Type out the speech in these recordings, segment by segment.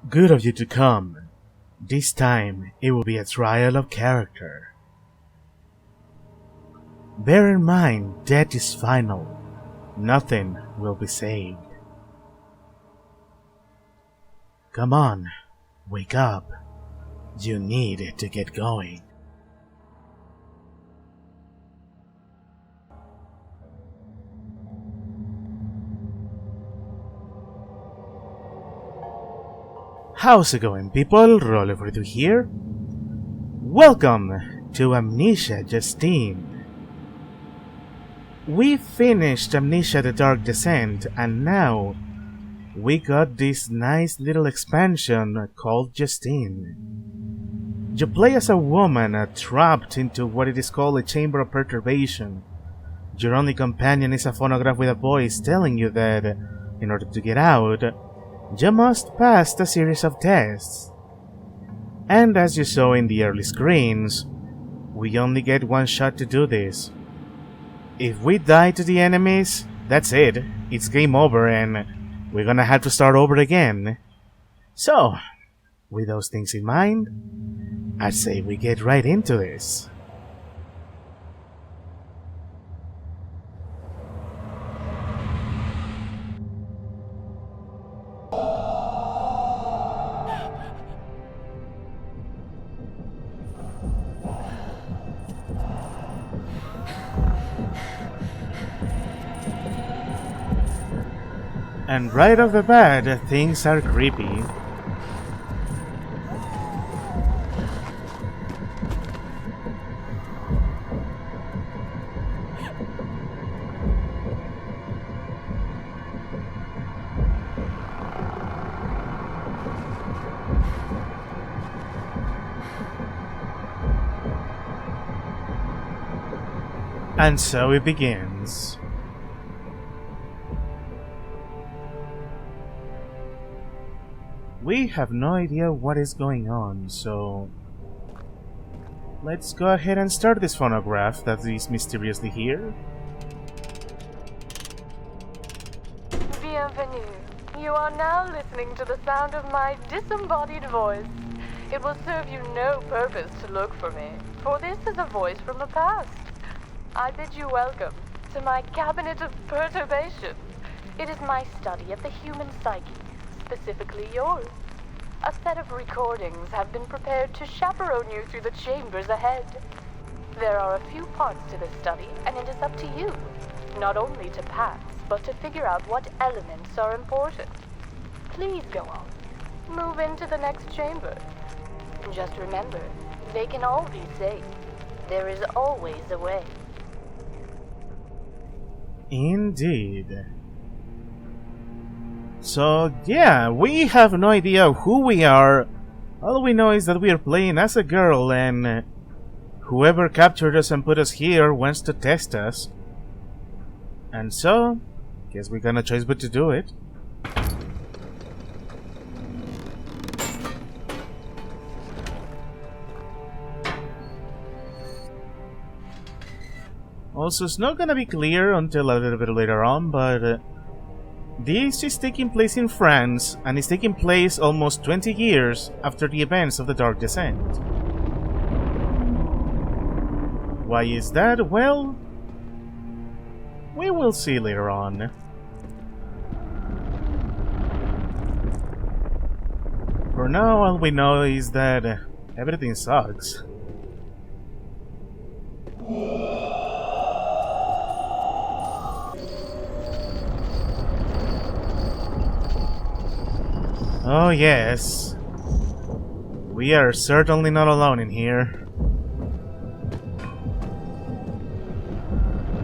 Good of you to come. This time, it will be a trial of character. Bear in mind, death is final. Nothing will be saved. Come on, wake up. You need to get going. How's it going, people? Rollover here. Welcome to Amnesia, Justine. We finished Amnesia the Dark Descent, and now we got this nice little expansion called Justine. You play as a woman trapped into what it is called a Chamber of Perturbation. Your only companion is a phonograph with a voice telling you that, in order to get out, you must pass a series of tests. And as you saw in the early screens, we only get one shot to do this. If we die to the enemies, that's it. It's game over and we're gonna have to start over again. So, with those things in mind, I'd say we get right into this. And right off the bat, things are creepy. And so it begins. We have no idea what is going on, so let's go ahead and start this phonograph that is mysteriously here. Bienvenue. You are now listening to the sound of my disembodied voice. It will serve you no purpose to look for me, for this is a voice from the past. I bid you welcome to my Cabinet of Perturbation. It is my study of the human psyche, specifically yours. A set of recordings have been prepared to chaperone you through the chambers ahead. There are a few parts to this study, and it is up to you, not only to pass, but to figure out what elements are important. Please go on. Move into the next chamber. Just remember, they can all be saved. There is always a way. Indeed. So yeah, we have no idea who we are. All we know is that we are playing as a girl and whoever captured us and put us here wants to test us. And so, guess we got no choice but to do it. Also, it's not gonna be clear until a little bit later on, but this is taking place in France, and is taking place almost 20 years after the events of the Dark Descent. Why is that? Well, we will see later on. For now, all we know is that everything sucks. Oh yes, we are certainly not alone in here.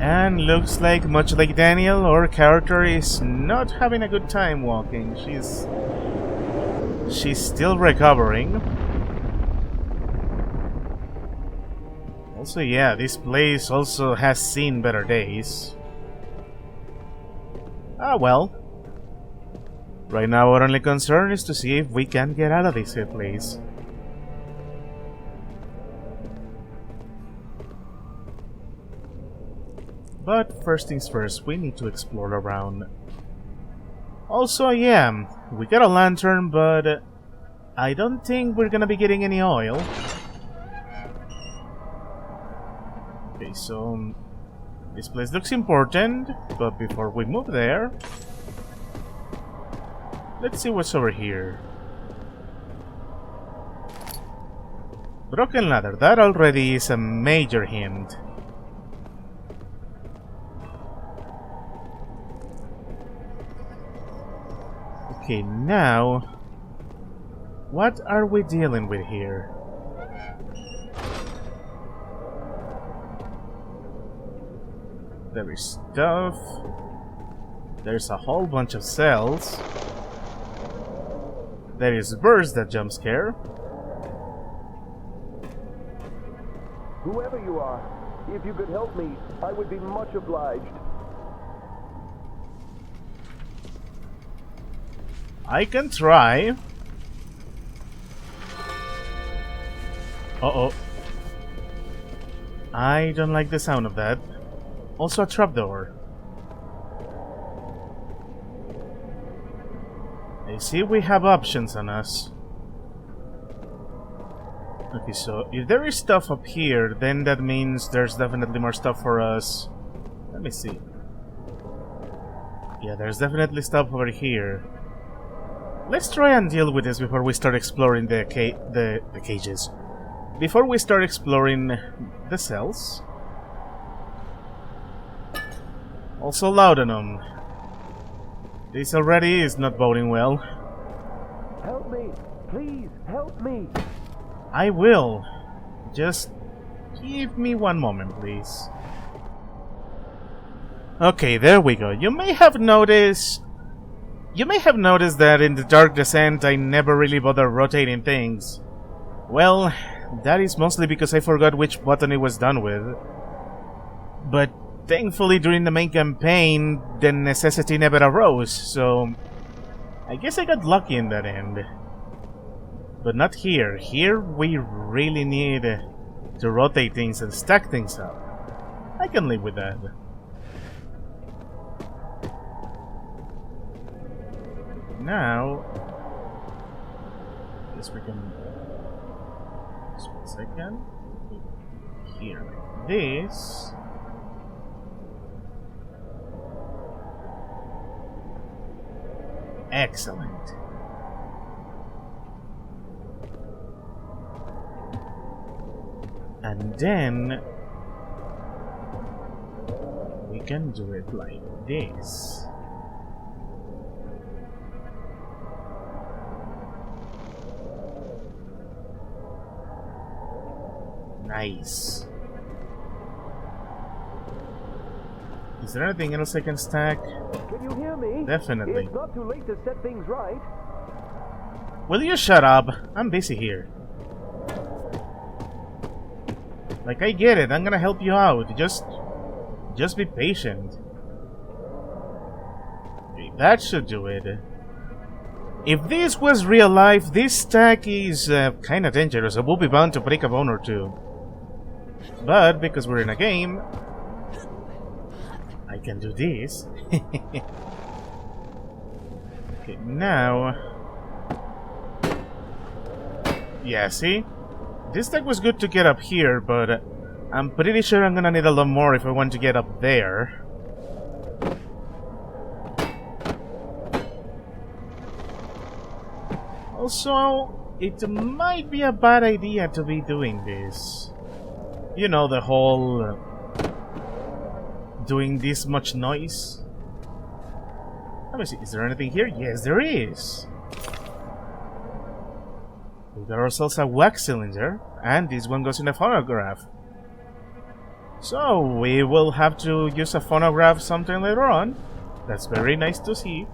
And looks like, much like Daniel, our character is not having a good time walking. She's still recovering. Also, yeah, this place also has seen better days. Ah well. Right now our only concern is to see if we can get out of this place. But first things first, we need to explore around. Also, yeah, we got a lantern, but I don't think we're gonna be getting any oil. Okay, so this place looks important, but before we move there, let's see what's over here. Broken ladder, that already is a major hint. Okay, now, what are we dealing with here? There is stuff. There's a whole bunch of cells. There is birds that jump scare. Whoever you are, if you could help me, I would be much obliged. I can try. Uh-oh. I don't like the sound of that. Also a trapdoor. I see we have options on us. Okay, so if there is stuff up here, then that means there's definitely more stuff for us. Let me see. Yeah, there's definitely stuff over here. Let's try and deal with this before we start exploring the cages. Before we start exploring the cells. Also laudanum. This already is not boding well. Help me! Please, help me! I will. Just give me one moment, please. Okay, there we go. You may have noticed that in the Dark Descent I never really bother rotating things. Well, that is mostly because I forgot which button it was done with. But thankfully during the main campaign the necessity never arose, so I guess I got lucky in that end. But not here. Here we really need to rotate things and stack things up. I can live with that. Now, I guess we can. Just 1 second. Here, like this. Excellent. And then we can do it like this. Nice. Is there anything else I can stack? Can you hear me? Definitely. It's not too late to set things right. Will you shut up? I'm busy here. Like, I get it. I'm gonna help you out. Just be patient. Okay, that should do it. If this was real life, this stack is kinda dangerous. I will be bound to break a bone or two. But because we're in a game, I can do this. Okay, now... Yeah, see? This stack was good to get up here, but I'm pretty sure I'm gonna need a lot more if I want to get up there. Also, it might be a bad idea to be doing this. You know, the whole... doing this much noise. Let me see, is there anything here? Yes, there is! We got ourselves a wax cylinder, and this one goes in a phonograph. So, we will have to use a phonograph sometime later on. That's very nice to see.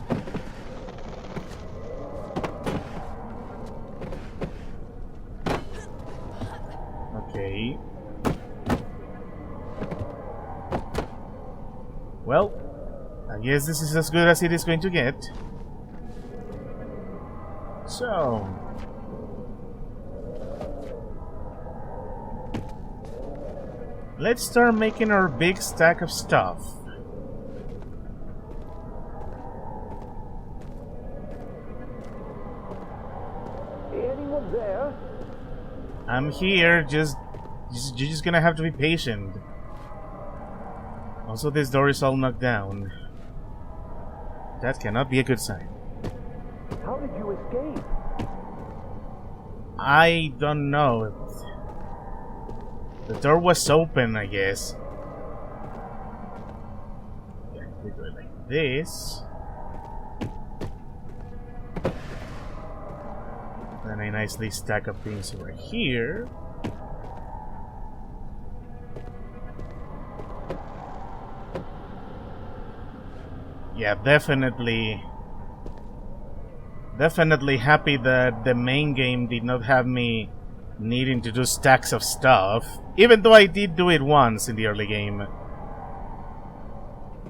Okay. Well, I guess this is as good as it is going to get. So... let's start making our big stack of stuff. Any anyone there? I'm here, you're just gonna have to be patient. Also, this door is all knocked down. That cannot be a good sign. How did you escape? I don't know. The door was open, I guess. Yeah, we do it like this. Then I nicely stack up things over here. Yeah, definitely happy that the main game did not have me needing to do stacks of stuff, even though I did do it once in the early game.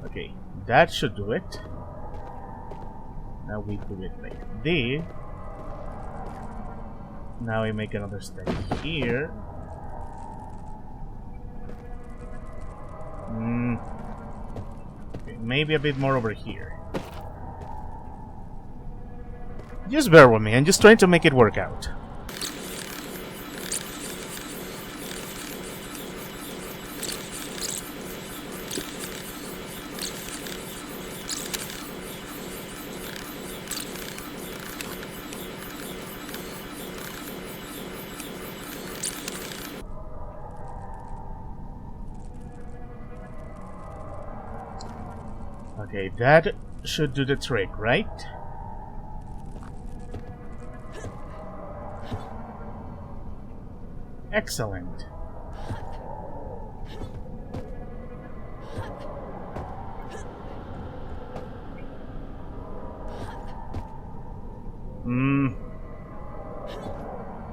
Okay, that should do it. Now we do it like this. Now we make another stack here. Okay, maybe a bit more over here. Just bear with me, I'm just trying to make it work out. Okay, that should do the trick, right? Excellent.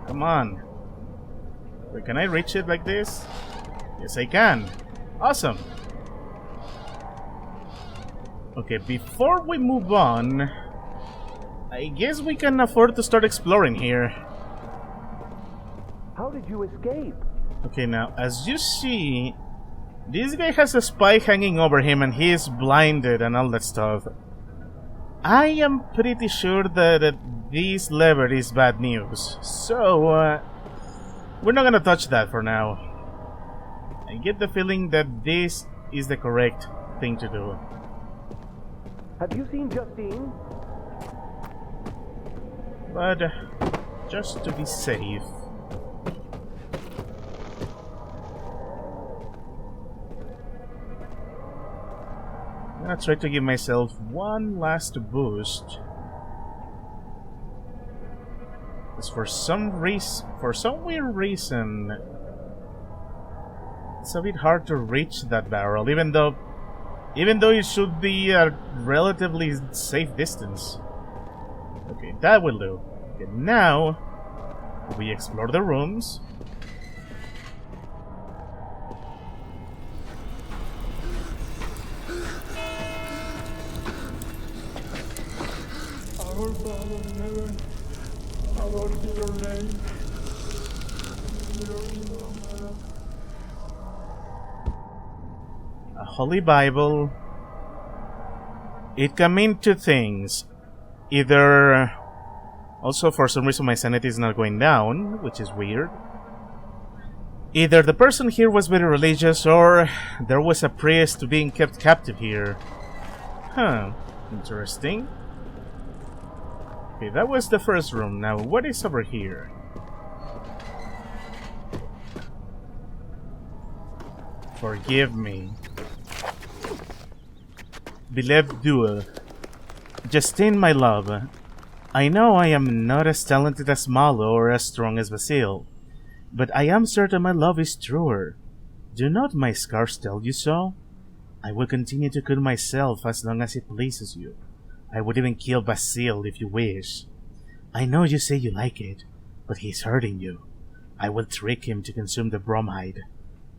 Come on. Wait, can I reach it like this? Yes, I can. Awesome. Okay, before we move on, I guess we can afford to start exploring here. How did you escape? Okay, now, as you see, this guy has a spy hanging over him and he is blinded and all that stuff. I am pretty sure that this lever is bad news, so we're not gonna touch that for now. I get the feeling that this is the correct thing to do. Have you seen Justine? But just to be safe, I'm gonna try to give myself one last boost. Because for some weird reason, it's a bit hard to reach that barrel, even though it should be a relatively safe distance. Okay, that will do. Okay, now we explore the rooms. Our Father in heaven, hallowed be your name. A Holy Bible. It can mean two things. Either... Also, for some reason my sanity is not going down, which is weird. Either the person here was very religious, or there was a priest being kept captive here. Huh. Interesting. Okay, that was the first room. Now, what is over here? Forgive me. Beloved duel. Justine, my love. I know I am not as talented as Malo or as strong as Basil, but I am certain my love is truer. Do not my scars tell you so? I will continue to kill myself as long as it pleases you. I would even kill Basil if you wish. I know you say you like it, but he's hurting you. I will trick him to consume the bromide.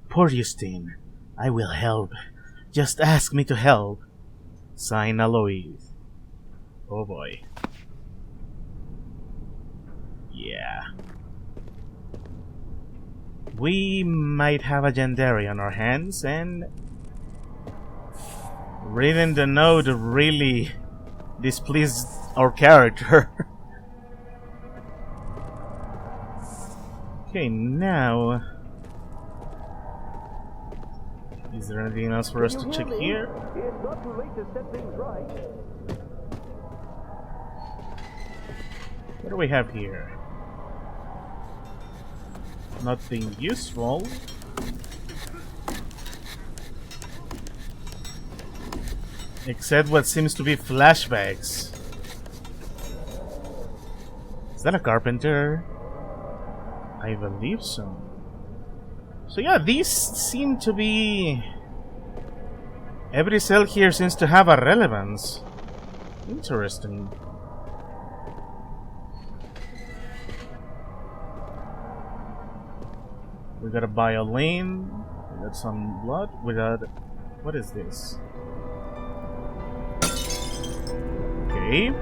Poor Justine. I will help. Just ask me to help. Sign Alois. Oh boy. Yeah. We might have a Yandere on our hands, and reading the note really displeased our character. Okay, now... Is there anything else for us to check here? It's not too late to set things right. What do we have here? Nothing useful. Except what seems to be flashbacks. Is that a carpenter? I believe so. So yeah, these seem to be... Every cell here seems to have a relevance. Interesting. We got a violin. We got some blood. We got... What is this? Okay.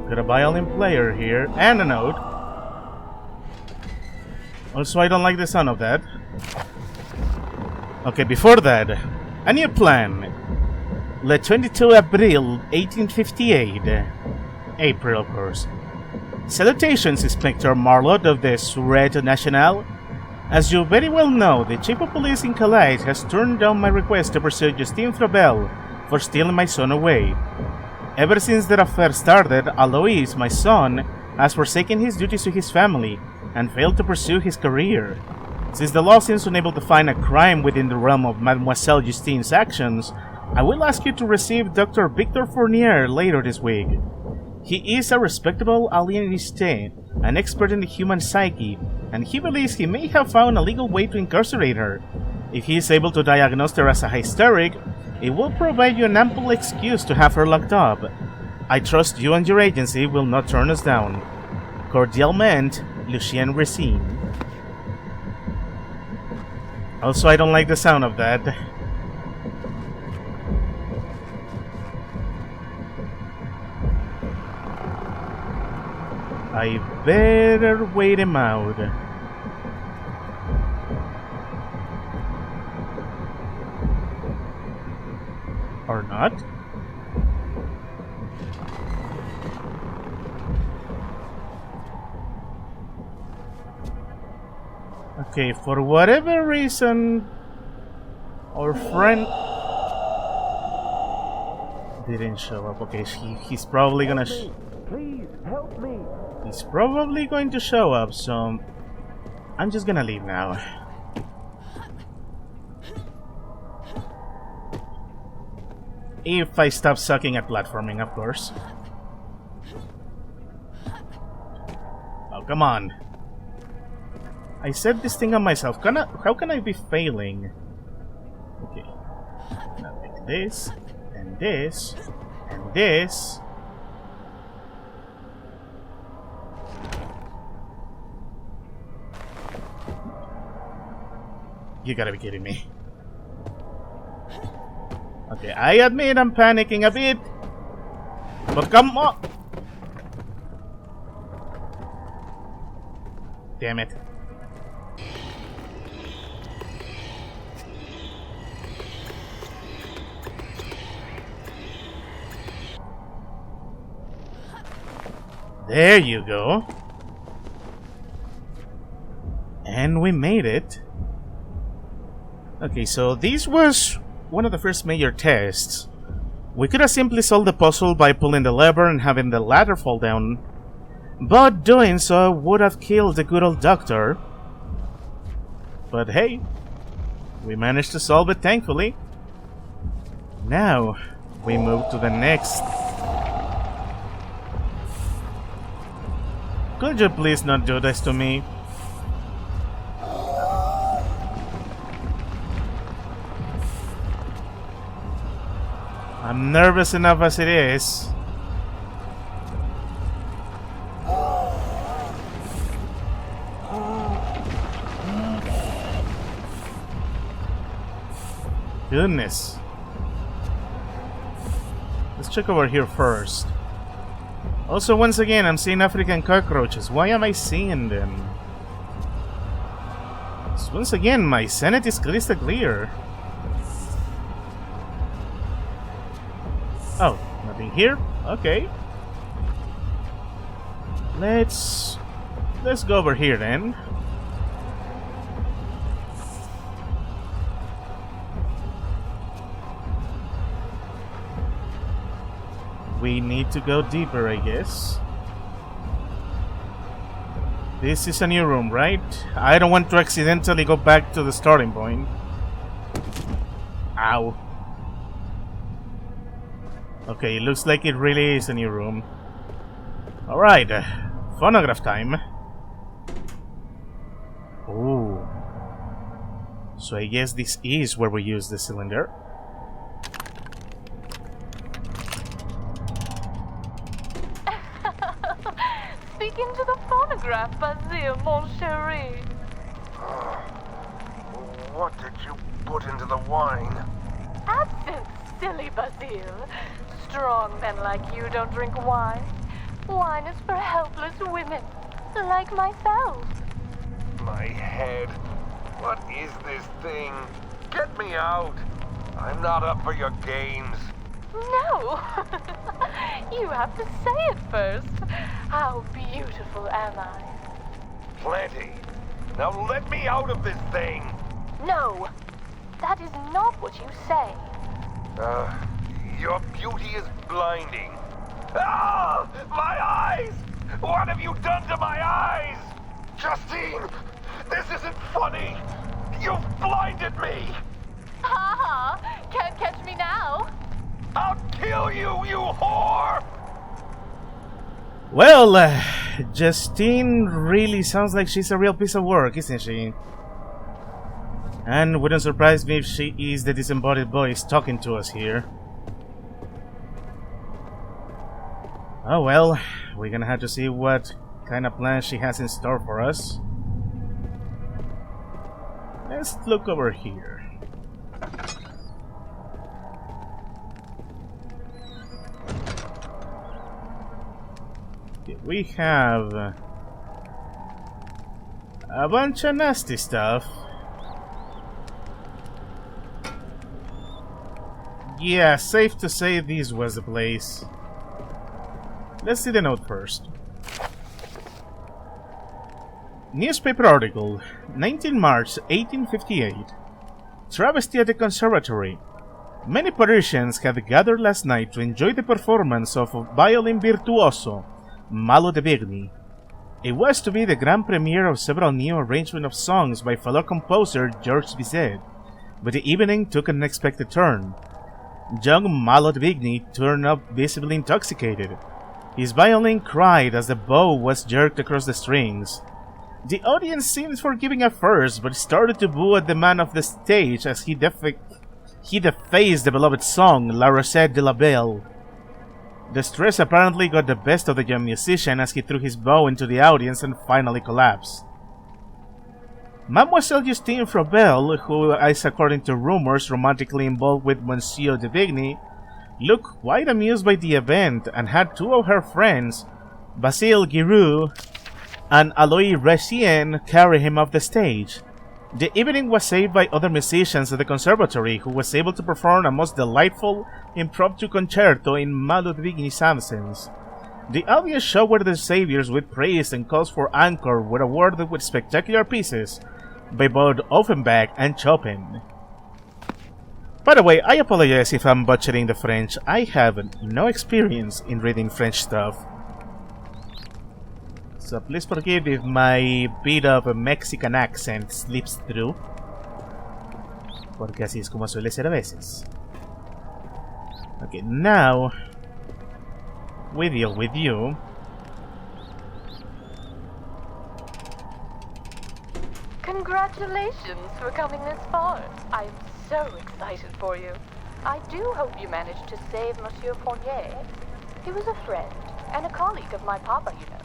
Got a violin player here, and a note. Also, I don't like the sound of that. Okay, before that, a new plan. Le 22 April 1858. April, of course. Salutations, Inspector Marlot of the Surete Nationale. As you very well know, the Chief of Police in Calais has turned down my request to pursue Justine DLC for stealing my son away. Ever since that affair started, Alois, my son, has forsaken his duties to his family and failed to pursue his career. Since the law seems unable to find a crime within the realm of Mademoiselle Justine's actions, I will ask you to receive Dr. Victor Fournier later this week. He is a respectable alieniste, an expert in the human psyche, and he believes he may have found a legal way to incarcerate her. If he is able to diagnose her as a hysteric, it will provide you an ample excuse to have her locked up. I trust you and your agency will not turn us down. Cordialement, Lucien Racine. Also, I don't like the sound of that. I better wait him out. Or not? Okay, for whatever reason, our friend didn't show up. Okay, he's probably gonna. Please help me. He's probably going to show up, so I'm just gonna leave now. If I stop sucking at platforming, of course. Oh, come on. I set this thing on myself. How can I be failing? Okay. Now like this, and this, and this. You gotta be kidding me. Okay, I admit I'm panicking a bit. But come on! Damn it. There you go. And we made it. Okay, so this was one of the first major tests. We could have simply solved the puzzle by pulling the lever and having the ladder fall down, but doing so would have killed the good old doctor. But hey, we managed to solve it, thankfully. Now, we move to the next. Could you please not do this to me? I'm nervous enough as it is. Goodness. Let's check over here first. Also, once again, I'm seeing African cockroaches. Why am I seeing them? So once again, my sanity is crystal clear. Oh, nothing here? Okay. Let's go over here then. We need to go deeper, I guess. This is a new room, right? I don't want to accidentally go back to the starting point. Ow. Okay, it looks like it really is a new room. Alright, phonograph time. Oh. So I guess this is where we use the cylinder. Speak into the phonograph, Basile, mon chéri. What did you put into the wine? Absinthe, silly Basile. Strong men like you don't drink wine. Wine is for helpless women, like myself. My head. What is this thing? Get me out. I'm not up for your games. No. You have to say it first. How beautiful am I? Plenty. Now let me out of this thing. No. That is not what you say. Your beauty is blinding. Ah! My eyes! What have you done to my eyes? Justine! This isn't funny! You've blinded me! Ha ha! Can't catch me now. I'll kill you, you whore! Well, Justine really sounds like she's a real piece of work, isn't she? And wouldn't surprise me if she is the disembodied voice talking to us here. Oh well, we're gonna have to see what kind of plan she has in store for us. Let's look over here. Okay, we have a bunch of nasty stuff. Yeah, safe to say this was the place. Let's see the note first. Newspaper article, 19 March 1858. Travesty at the conservatory. Many Parisians had gathered last night to enjoy the performance of violin virtuoso, Malo de Vigny. It was to be the grand premiere of several new arrangements of songs by fellow composer Georges Bizet, but the evening took an unexpected turn. Young Malo de Vigny turned up visibly intoxicated. His violin cried as the bow was jerked across the strings. The audience seemed forgiving at first, but started to boo at the man of the stage as he defaced the beloved song La Rosette de la Belle. The stress apparently got the best of the young musician as he threw his bow into the audience and finally collapsed. Mademoiselle Justine Frobel, who is according to rumors romantically involved with Monsieur de Vigny, looked quite amused by the event and had two of her friends, Basile Giroux and Alois Recien, carry him off the stage. The evening was saved by other musicians at the conservatory, who was able to perform a most delightful impromptu concerto in Malo de Vigny's absence. The audience showered their saviors with praise, and calls for encore were awarded with spectacular pieces by both Offenbach and Chopin. By the way, I apologize if I'm butchering the French. I have no experience in reading French stuff, so please forgive if my bit of a Mexican accent slips through, porque así es como suele ser a veces. Okay, now we deal with you. Congratulations for coming this far. I am so excited for you. I do hope you managed to save Monsieur Fournier. He was a friend and a colleague of my papa, you know.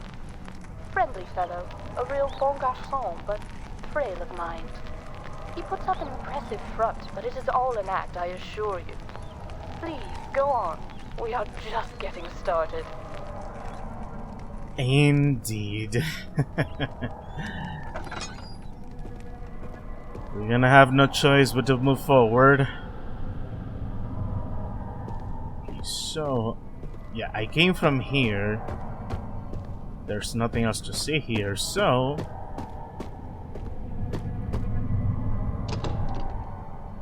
Friendly fellow, a real bon garçon, but frail of mind. He puts up an impressive front, but it is all an act, I assure you. Please, go on. We are just getting started. Indeed. We're gonna have no choice but to move forward. So, Yeah, I came from here. There's nothing else to see here, so...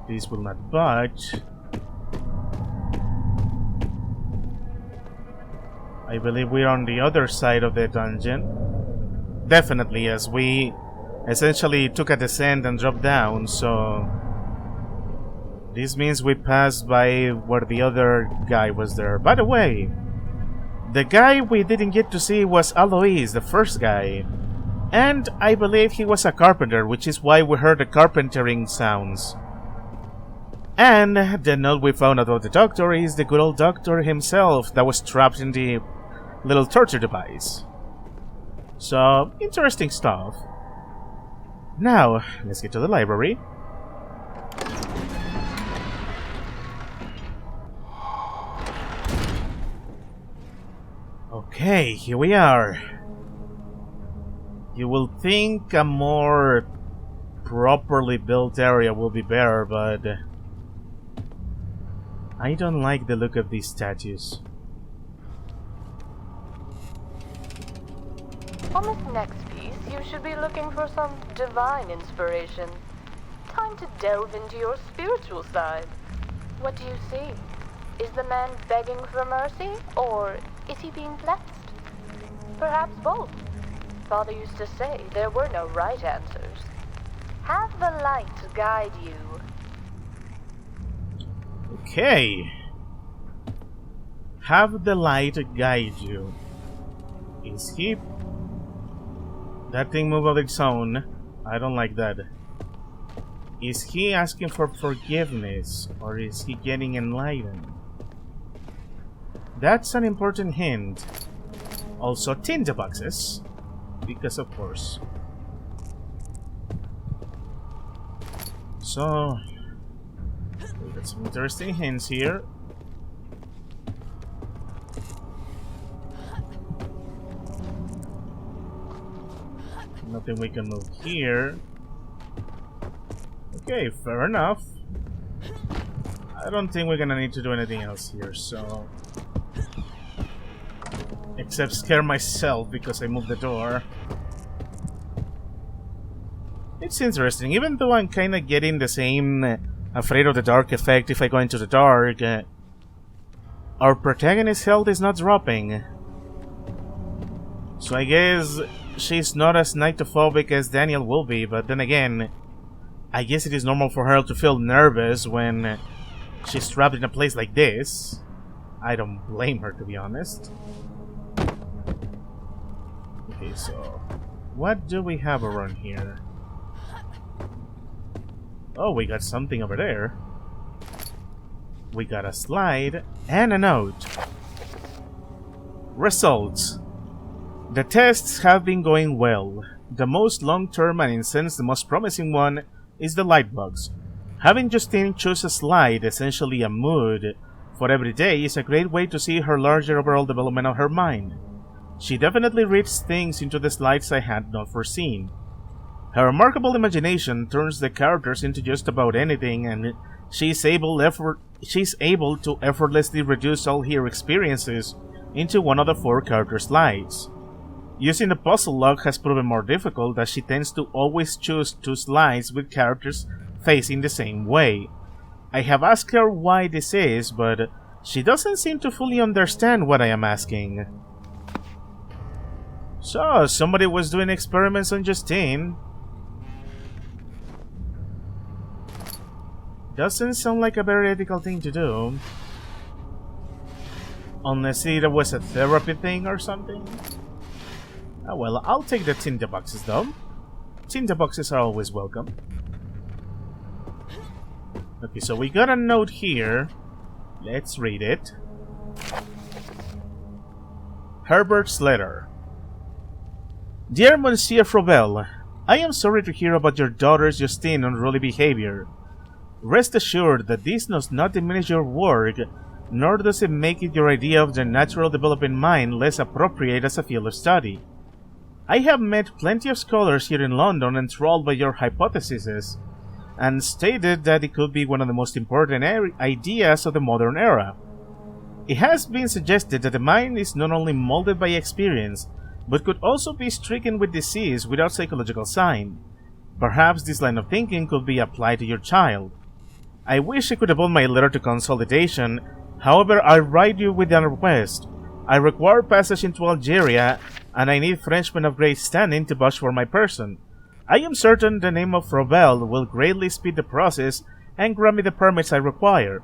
These will not budge. I believe we're on the other side of the dungeon. Definitely, as we essentially took a descent and dropped down, so... This means we passed by where the other guy was there. By the way, the guy we didn't get to see was Alois, the first guy. And I believe he was a carpenter, which is why we heard the carpentering sounds. And the note we found about the doctor is the good old doctor himself that was trapped in the little torture device. So, interesting stuff. Now, let's get to the library. Okay, here we are. You will think a more properly built area will be better, but I don't like the look of these statues. On this next piece, you should be looking for some divine inspiration. Time to delve into your spiritual side. What do you see? Is the man begging for mercy, or is he being blessed? Perhaps both. Father used to say there were no right answers. Have the light guide you. Okay. Have the light guide you. Is he... That thing moved on its own. I don't like that. Is he asking for forgiveness, or is he getting enlightened? That's an important hint. Also, tinderboxes, because of course. So, we got some interesting hints here. Nothing we can move here. Okay, fair enough. I don't think we're gonna need to do anything else here, so... Except scare myself because I moved the door. It's interesting, even though I'm kinda getting the same afraid of the dark effect if I go into the dark, our protagonist's health is not dropping. So I guess she's not as nightophobic as Daniel will be, but then again, I guess it is normal for her to feel nervous when she's trapped in a place like this. I don't blame her, to be honest. Okay, so what do we have around here? Oh, we got something over there. We got a slide and a note. Results. The tests have been going well. The most long-term and in a sense the most promising one is the light bugs. Having Justine choose a slide, essentially a mood, for every day is a great way to see her larger overall development of her mind. She definitely reads things into the slides I had not foreseen. Her remarkable imagination turns the characters into just about anything, and she's able to effortlessly reduce all her experiences into one of the 4 character slides. Using the puzzle log has proven more difficult, as she tends to always choose 2 slides with characters facing the same way. I have asked her why this is, but she doesn't seem to fully understand what I am asking. So, somebody was doing experiments on Justine. Doesn't sound like a very ethical thing to do. Unless it was a therapy thing or something. Oh well, I'll take the tinderboxes though. Tinderboxes are always welcome. Okay, so we got a note here. Let's read it. Herbert's letter. Dear Monsieur Frovel, I am sorry to hear about your daughter's Justine unruly behavior. Rest assured that this does not diminish your work, nor does it make it your idea of the natural developing mind less appropriate as a field of study. I have met plenty of scholars here in London enthralled by your hypotheses, and stated that it could be one of the most important ideas of the modern era. It has been suggested that the mind is not only molded by experience, but could also be stricken with disease without psychological sign. Perhaps this line of thinking could be applied to your child. I wish I could have my letter to consolidation, however I write you with an request. I require passage into Algeria, and I need Frenchmen of great standing to vouch for my person. I am certain the name of Robel will greatly speed the process and grant me the permits I require.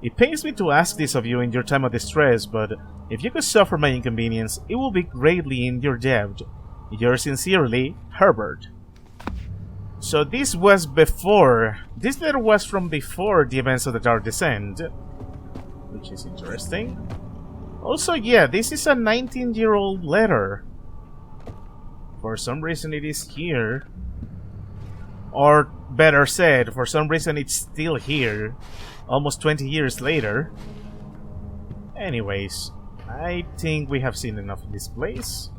It pains me to ask this of you in your time of distress, but if you could suffer my inconvenience, it will be greatly in your debt. Yours sincerely, Herbert. So this was before, this letter was from before the events of the Dark Descent, which is interesting. Also, yeah, this is a 19-year-old letter. For some reason it is here. Or better said, for some reason it's still here, almost 20 years later. Anyways, I think we have seen enough of this place.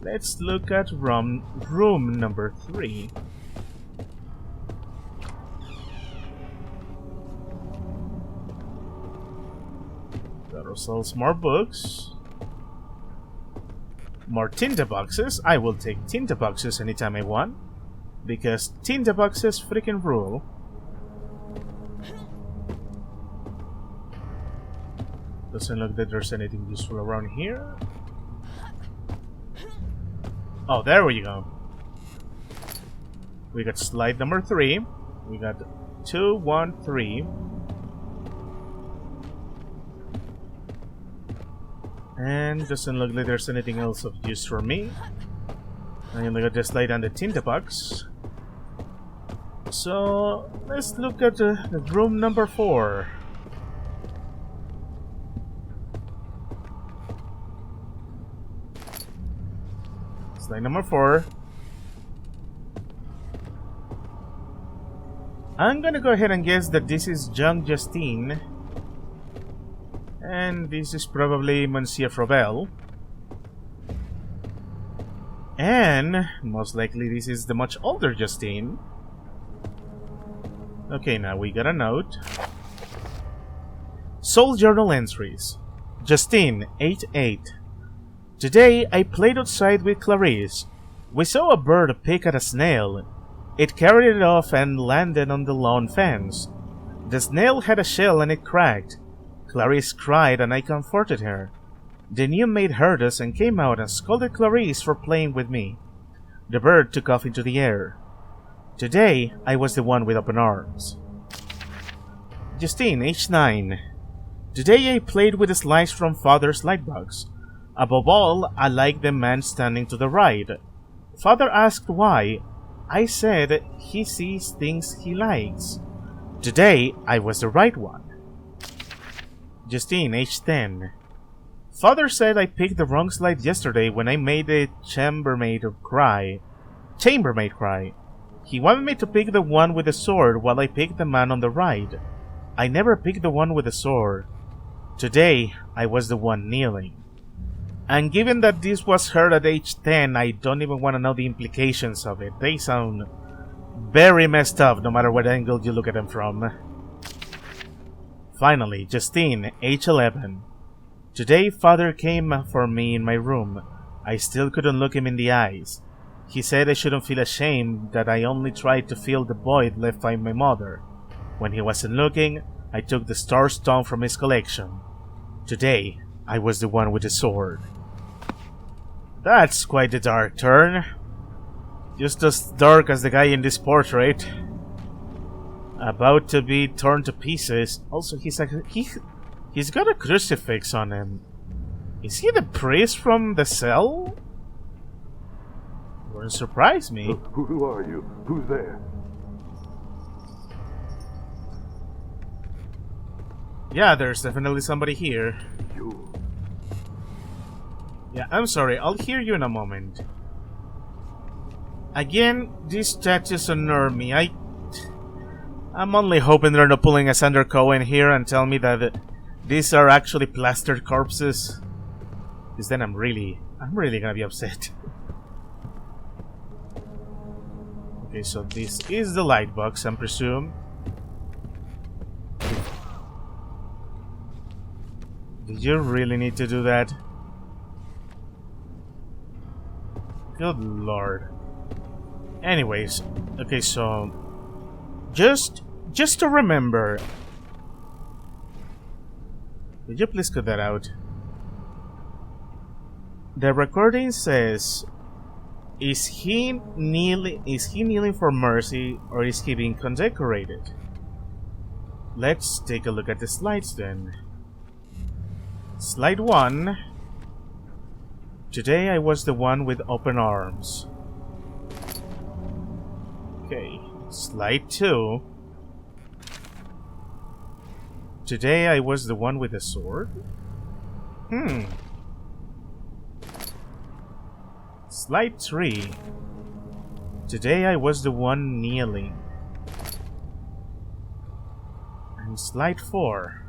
Let's look at room number 3. Got ourselves more books. More tinderboxes. I will take tinderboxes anytime I want, because tinderboxes freaking rule. Doesn't look that there's anything useful around here. Oh, there we go. We got slide number 3. We got 2, 1, 3. And doesn't look like there's anything else of use for me. I'm gonna go just slide down the tinderbox. So let's look at the room number 4. Slide number 4. I'm gonna go ahead and guess that this is young Justine. And this is probably Monsieur Frobel. And most likely this is the much older Justine. Okay, now we got a note. Soul Journal Entries. Justine, 8-8. Today I played outside with Clarice. We saw a bird pick at a snail. It carried it off and landed on the lawn fence. The snail had a shell and it cracked. Clarice cried and I comforted her. The new maid heard us and came out and scolded Clarice for playing with me. The bird took off into the air. Today I was the one with open arms. Justine, age 9. Today I played with the slides from Father's lightbox. Above all, I liked the man standing to the right. Father asked why. I said he sees things he likes. Today I was the right one. Justine, age 10. Father said I picked the wrong slide yesterday when I made the chambermaid cry. He wanted me to pick the one with the sword while I picked the man on the right. I never picked the one with the sword. Today I was the one kneeling. And given that this was heard at age 10, I don't even want to know the implications of it. They sound very messed up no matter what angle you look at them from. Finally, Justine, age 11. Today Father came for me in my room. I still couldn't look him in the eyes. He said I shouldn't feel ashamed, that I only tried to fill the void left by my mother. When he wasn't looking, I took the star stone from his collection. Today, I was the one with the sword. That's quite a dark turn. Just as dark as the guy in this portrait. About to be torn to pieces. Also, he's got a crucifix on him. Is he the priest from the cell? Wouldn't surprise me. Who are you? Who's there? Yeah, there's definitely somebody here. You. Yeah, I'm sorry, I'll hear you in a moment. Again, these statues unnerve me. I'm only hoping they're not pulling a Sander Cohen here and tell me that these are actually plastered corpses. Because then I'm really gonna be upset. Okay, so this is the light box, I presume. Did you really need to do that? Good lord. Anyways, okay, so just to remember. Would you please cut that out? The recording says, is he kneeling for mercy, or is he being condecorated? Let's take a look at the slides then. Slide 1. Today I was the one with open arms. Okay. Slide 2. Today I was the one with the sword? Slide 3. Today I was the one kneeling. And slide 4.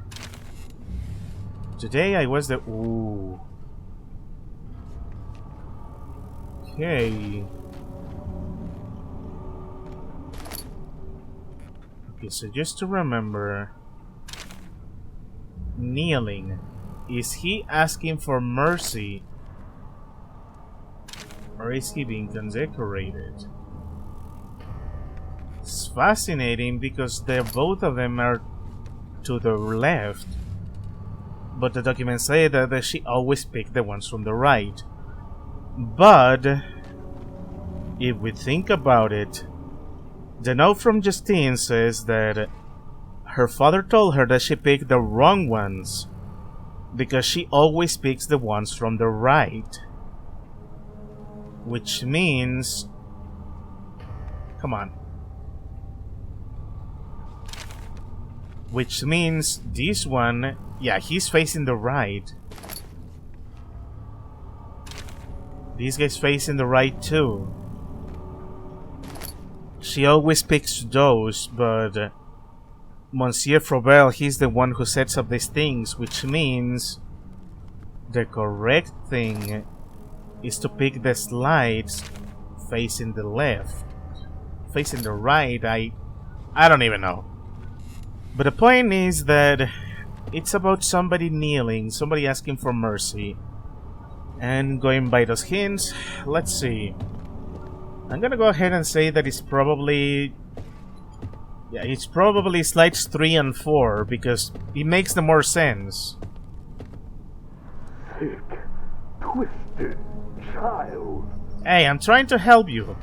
Today I was the... Ooh. Okay. Okay, so just to remember... Kneeling. Is he asking for mercy? Or is he being condecorated? It's fascinating because both of them are to the left. But the documents say that she always picked the ones from the right. But if we think about it, the note from Justine says that her father told her that she picked the wrong ones because she always picks the ones from the right. Which means... Come on. Which means this one... Yeah, he's facing the right. This guy's facing the right too. She always picks those, but... Monsieur Frobel, he's the one who sets up these things, which means... The correct thing is to pick the slides facing the left. Facing the right, I don't even know. But the point is that it's about somebody kneeling, somebody asking for mercy. And going by those hints, let's see. I'm gonna go ahead and say that it's probably... Yeah, it's probably slides 3 and 4, because it makes the more sense. Sick, twisted child. Hey, I'm trying to help you.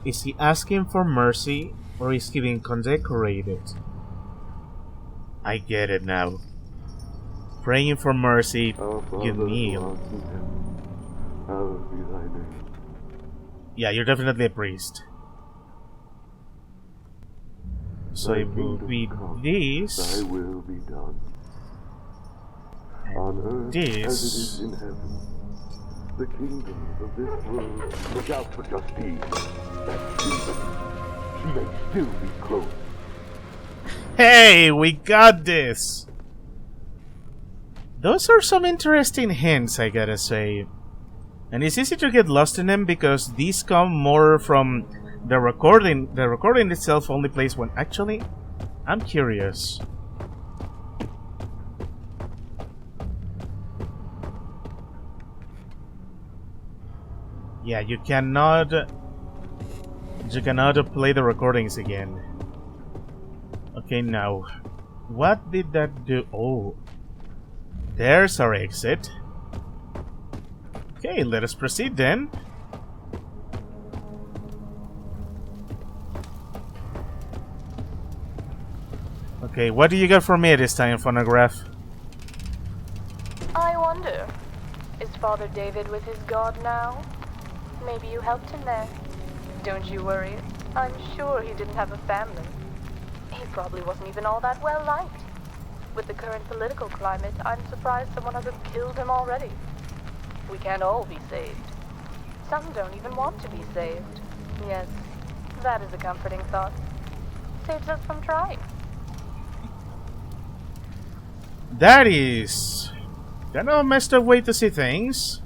Is he asking for mercy, or is he being condecorated? I get it now. Praying for mercy, you kneel. Hallowed be thy name. Yeah, you're definitely a priest. So it will be this. Thy will be done. And On earth as it this. is in heaven. The kingdoms of this world look out for Justine. That demon. She may still be close. Hey, we got this! Those are some interesting hints, I gotta say. And it's easy to get lost in them because these come more from the recording. The recording itself only plays one. Actually, I'm curious. Yeah, you cannot play the recordings again. Okay, now, what did that do? Oh, there's our exit. Okay, let us proceed then. Okay, what do you got for me this time, Phonograph? I wonder, is Father David with his god now? Maybe you helped him there. Don't you worry. I'm sure he didn't have a family. He probably wasn't even all that well liked. With the current political climate, I'm surprised someone hasn't killed him already. We can't all be saved. Some don't even want to be saved. Yes, that is a comforting thought. Saves us from trying. That is kind of a messed up way to see things.